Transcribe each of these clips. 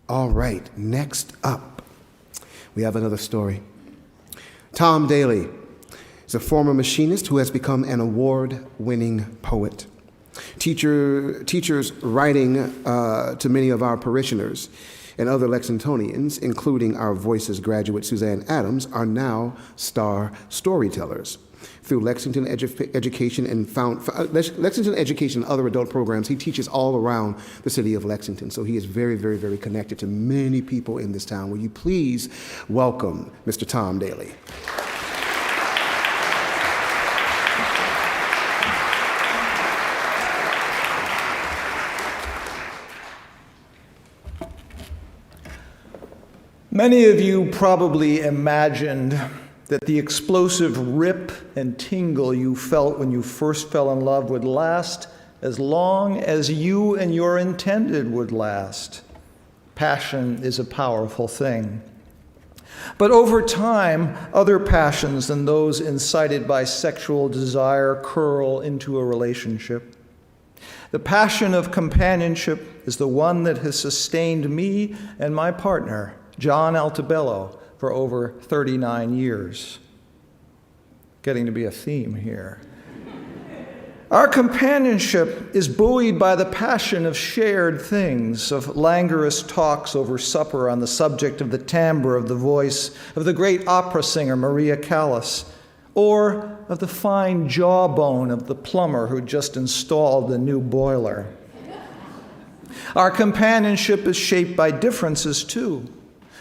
All right, next up, we have another story. Tom Daley is a former machinist who has become an award-winning poet. Teachers writing to many of our parishioners and other Lexingtonians, including our Voices graduate Suzanne Adams, are now star storytellers. Through Lexington Education and Lexington Education and other adult programs, he teaches all around the city of Lexington. So he is very, very, very connected to many people in this town. Will you please welcome Mr. Tom Daley? Many of you probably imagined that the explosive rip and tingle you felt when you first fell in love would last as long as you and your intended would last. Passion is a powerful thing. But over time, other passions than those incited by sexual desire curl into a relationship. The passion of companionship is the one that has sustained me and my partner, John Altobello, for over 39 years. Getting to be a theme here. Our companionship is buoyed by the passion of shared things, of languorous talks over supper on the subject of the timbre of the voice of the great opera singer Maria Callas, or of the fine jawbone of the plumber who just installed the new boiler. Our companionship is shaped by differences too.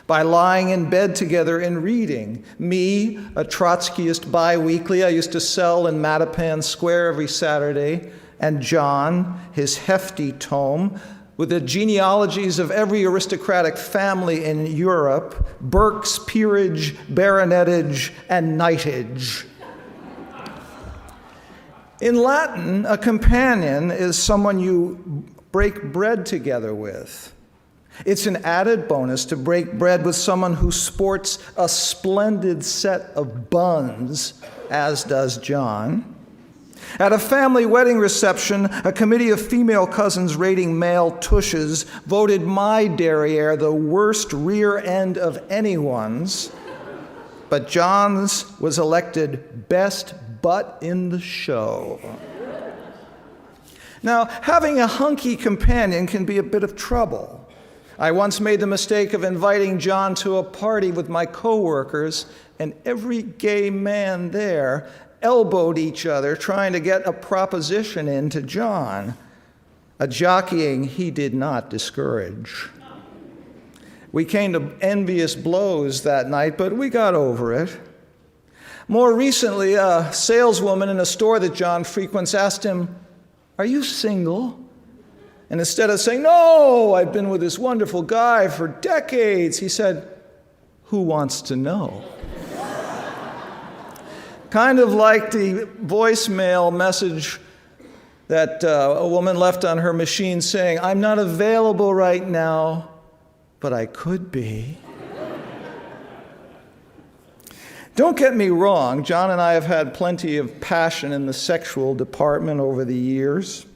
By lying in bed together and reading. Me, a Trotskyist bi-weekly I used to sell in Mattapan Square every Saturday, and John, his hefty tome, with the genealogies of every aristocratic family in Europe, Burke's peerage, baronetage, and knightage. In Latin, a companion is someone you break bread together with. It's an added bonus to break bread with someone who sports a splendid set of buns, as does John. At a family wedding reception, a committee of female cousins rating male tushes voted my derriere the worst rear end of anyone's, but John's was elected best butt in the show. Now, having a hunky companion can be a bit of trouble. I once made the mistake of inviting John to a party with my coworkers, and every gay man there elbowed each other trying to get a proposition in to John, a jockeying he did not discourage. We came to envious blows that night, but we got over it. More recently, a saleswoman in a store that John frequents asked him, "Are you single?" And instead of saying, "No, I've been with this wonderful guy for decades," he said, "Who wants to know?" Kind of like the voicemail message that a woman left on her machine saying, "I'm not available right now, but I could be." Don't get me wrong, John and I have had plenty of passion in the sexual department over the years.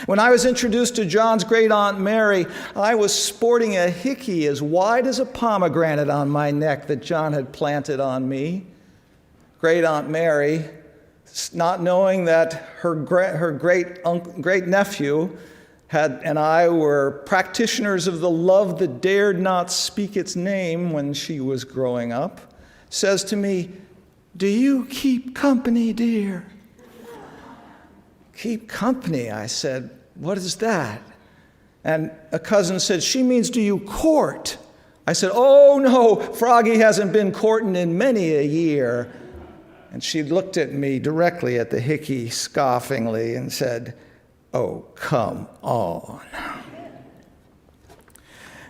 When I was introduced to John's great Aunt Mary, I was sporting a hickey as wide as a pomegranate on my neck that John had planted on me. Great Aunt Mary, not knowing that her great nephew and I were practitioners of the love that dared not speak its name when she was growing up, says to me, "Do you keep company, dear?" "Keep company?" I said. "What is that?" And a cousin said, "She means, do you court?" I said, "Oh no, Froggy hasn't been courting in many a year." And she looked at me directly at the hickey scoffingly and said, "Oh, come on."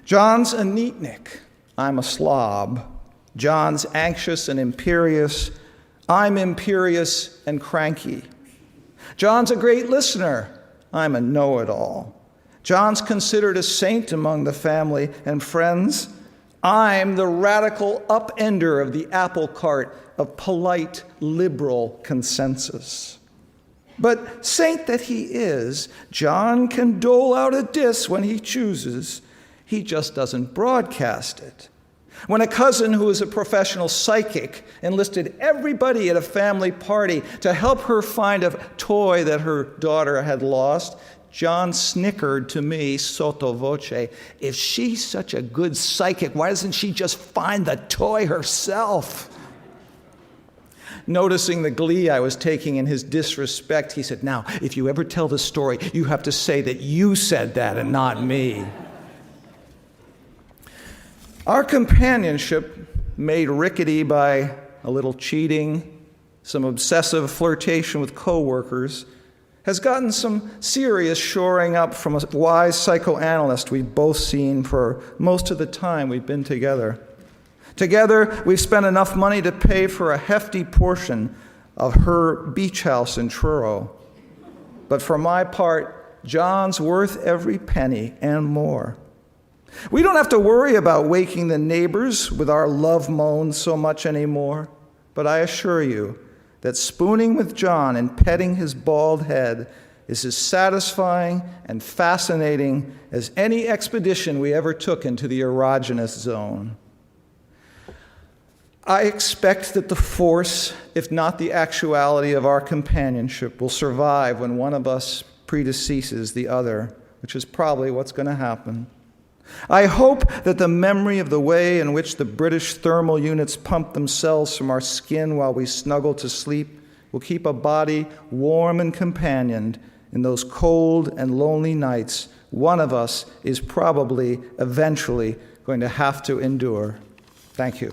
John's a neatnik. I'm a slob. John's anxious and imperious. I'm imperious and cranky. John's a great listener. I'm a know-it-all. John's considered a saint among the family and friends. I'm the radical upender of the apple cart of polite, liberal consensus. But saint that he is, John can dole out a diss when he chooses. He just doesn't broadcast it. When a cousin who is a professional psychic enlisted everybody at a family party to help her find a toy that her daughter had lost, John snickered to me, sotto voce, if she's such a good psychic, why doesn't she just find the toy herself? Noticing the glee I was taking in his disrespect, he said, now, if you ever tell the story, you have to say that you said that and not me. Our companionship, made rickety by a little cheating, some obsessive flirtation with coworkers, has gotten some serious shoring up from a wise psychoanalyst we've both seen for most of the time we've been together. Together, we've spent enough money to pay for a hefty portion of her beach house in Truro. But for my part, John's worth every penny and more. We don't have to worry about waking the neighbors with our love moans so much anymore, but I assure you that spooning with John and petting his bald head is as satisfying and fascinating as any expedition we ever took into the erogenous zone. I expect that the force, if not the actuality, of our companionship will survive when one of us predeceases the other, which is probably what's going to happen. I hope that the memory of the way in which the British thermal units pump themselves from our skin while we snuggle to sleep will keep a body warm and companioned in those cold and lonely nights one of us is probably eventually going to have to endure. Thank you.